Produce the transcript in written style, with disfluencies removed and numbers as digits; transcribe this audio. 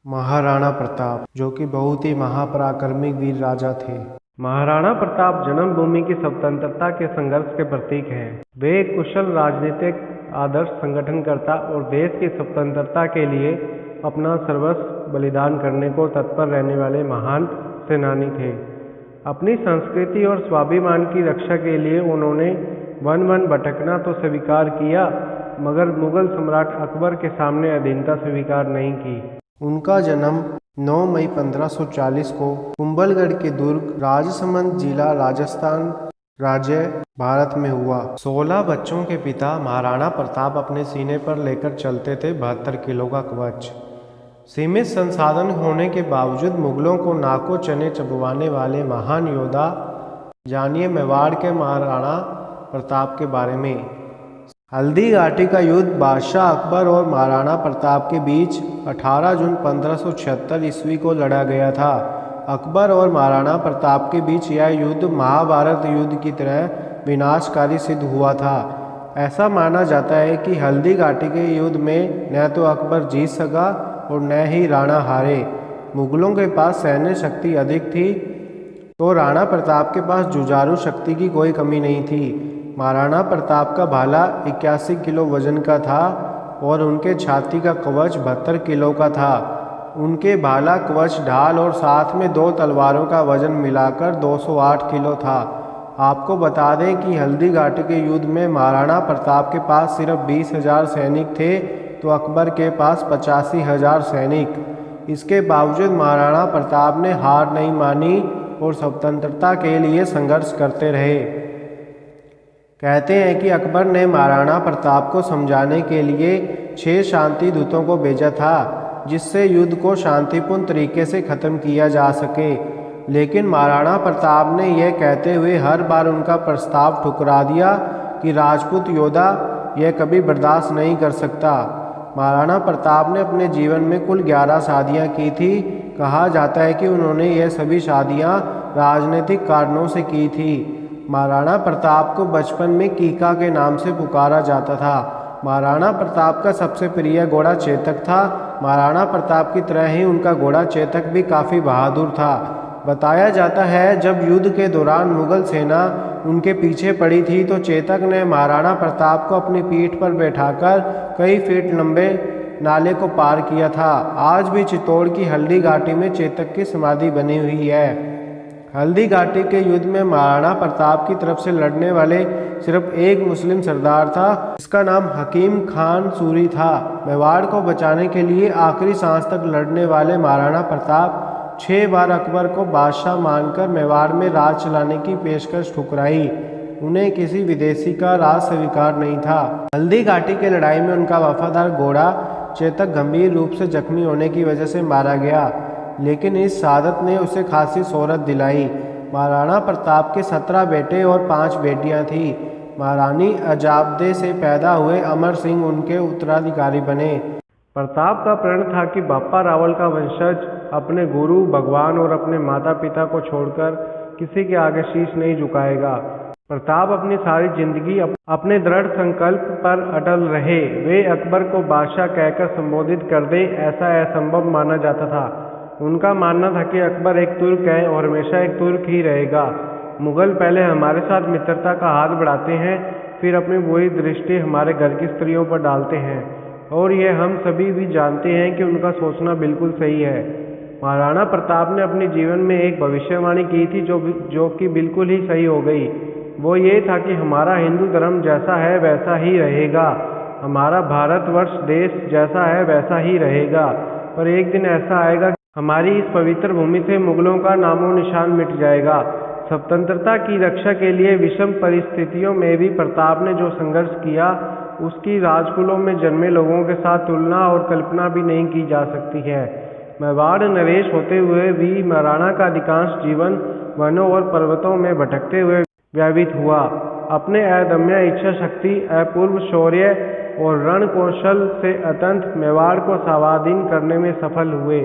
महाराणा प्रताप, जो कि बहुत ही महापराक्रमी वीर राजा थे। महाराणा प्रताप जन्मभूमि की स्वतंत्रता के संघर्ष के प्रतीक हैं। वे एक कुशल राजनीतिक आदर्श संगठनकर्ता और देश की स्वतंत्रता के लिए अपना सर्वस्व बलिदान करने को तत्पर रहने वाले महान सेनानी थे। अपनी संस्कृति और स्वाभिमान की रक्षा के लिए उन्होंने वन वन भटकना तो स्वीकार किया, मगर मुगल सम्राट अकबर के सामने अधीनता स्वीकार नहीं की। उनका जन्म 9 मई 1540 को कुंभलगढ़ के दुर्ग राजसमंद जिला राजस्थान राज्य भारत में हुआ। 16 बच्चों के पिता महाराणा प्रताप अपने सीने पर लेकर चलते थे 72 किलो का कवच। सीमित संसाधन होने के बावजूद मुगलों को नाको चने चबवाने वाले महान योद्धा। जानिए मेवाड़ के महाराणा प्रताप के बारे में। हल्दी घाटी का युद्ध बादशाह अकबर और महाराणा प्रताप के बीच 18 जून 1576 ईस्वी को लड़ा गया था। अकबर और महाराणा प्रताप के बीच यह युद्ध महाभारत युद्ध की तरह विनाशकारी सिद्ध हुआ था। ऐसा माना जाता है कि हल्दी घाटी के युद्ध में न तो अकबर जीत सका और न ही राणा हारे। मुगलों के पास सैन्य शक्ति अधिक थी तो राणा प्रताप के पास जुझारू शक्ति की कोई कमी नहीं थी। महाराणा प्रताप का भाला 81 किलो वजन का था और उनके छाती का कवच 72 किलो का था। उनके भाला, कवच, ढाल और साथ में 2 तलवारों का वजन मिलाकर 208 किलो था। आपको बता दें कि हल्दी घाटी के युद्ध में महाराणा प्रताप के पास सिर्फ 20,000 सैनिक थे तो अकबर के पास 85,000 सैनिक। इसके बावजूद महाराणा प्रताप ने हार नहीं मानी और स्वतंत्रता के लिए संघर्ष करते रहे। कहते हैं कि अकबर ने महाराणा प्रताप को समझाने के लिए 6 शांति दूतों को भेजा था, जिससे युद्ध को शांतिपूर्ण तरीके से खत्म किया जा सके। लेकिन महाराणा प्रताप ने यह कहते हुए हर बार उनका प्रस्ताव ठुकरा दिया कि राजपूत योद्धा यह कभी बर्दाश्त नहीं कर सकता। महाराणा प्रताप ने अपने जीवन में कुल 11 शादियाँ की थी। कहा जाता है कि उन्होंने यह सभी शादियाँ राजनीतिक कारणों से की थी। महाराणा प्रताप को बचपन में कीका के नाम से पुकारा जाता था। महाराणा प्रताप का सबसे प्रिय घोड़ा चेतक था। महाराणा प्रताप की तरह ही उनका घोड़ा चेतक भी काफ़ी बहादुर था। बताया जाता है जब युद्ध के दौरान मुगल सेना उनके पीछे पड़ी थी तो चेतक ने महाराणा प्रताप को अपनी पीठ पर बैठाकर कई फीट लंबे नाले को पार किया था। आज भी चित्तौड़ की हल्दी घाटी में चेतक की समाधि बनी हुई है। हल्दी घाटी के युद्ध में महाराणा प्रताप की तरफ से लड़ने वाले सिर्फ एक मुस्लिम सरदार था, जिसका नाम हकीम खान सूरी था। मेवाड़ को बचाने के लिए आखिरी सांस तक लड़ने वाले महाराणा प्रताप 6 बार अकबर को बादशाह मानकर मेवाड़ में राज चलाने की पेशकश ठुकराई। उन्हें किसी विदेशी का राज स्वीकार नहीं था। हल्दी घाटी की लड़ाई में उनका वफादार घोड़ा चेतक गंभीर रूप से जख्मी होने की वजह से मारा गया, लेकिन इस शहादत ने उसे खासी शोहरत दिलाई। महाराणा प्रताप के 17 बेटे और 5 बेटियां थीं। महारानी अजाबदे से पैदा हुए अमर सिंह उनके उत्तराधिकारी बने। प्रताप का प्रण था कि बापा रावल का वंशज अपने गुरु, भगवान और अपने माता पिता को छोड़कर किसी के आगे शीश नहीं झुकाएगा। प्रताप अपनी सारी जिंदगी अपने दृढ़ संकल्प पर अटल रहे। वे अकबर को बादशाह कहकर संबोधित कर दें, ऐसा असंभव माना जाता था। उनका मानना था कि अकबर एक तुर्क है और हमेशा एक तुर्क ही रहेगा। मुगल पहले हमारे साथ मित्रता का हाथ बढ़ाते हैं, फिर अपनी बुरी दृष्टि हमारे घर की स्त्रियों पर डालते हैं, और यह हम सभी भी जानते हैं कि उनका सोचना बिल्कुल सही है। महाराणा प्रताप ने अपने जीवन में एक भविष्यवाणी की थी जो कि बिल्कुल ही सही हो गई। वो ये था कि हमारा हिंदू धर्म जैसा है वैसा ही रहेगा, हमारा भारतवर्ष देश जैसा है वैसा ही रहेगा, पर एक दिन ऐसा आएगा हमारी इस पवित्र भूमि से मुगलों का नामो निशान मिट जाएगा। स्वतंत्रता की रक्षा के लिए विषम परिस्थितियों में भी प्रताप ने जो संघर्ष किया, उसकी राजकुलों में जन्मे लोगों के साथ तुलना और कल्पना भी नहीं की जा सकती है। मेवाड़ नरेश होते हुए भी महाराणा का अधिकांश जीवन वनों और पर्वतों में भटकते हुए व्यतीत हुआ। अपने अदम्य इच्छा शक्ति, अपूर्व शौर्य और रण कौशल से अत्यंत मेवाड़ को स्वाधीन करने में सफल हुए।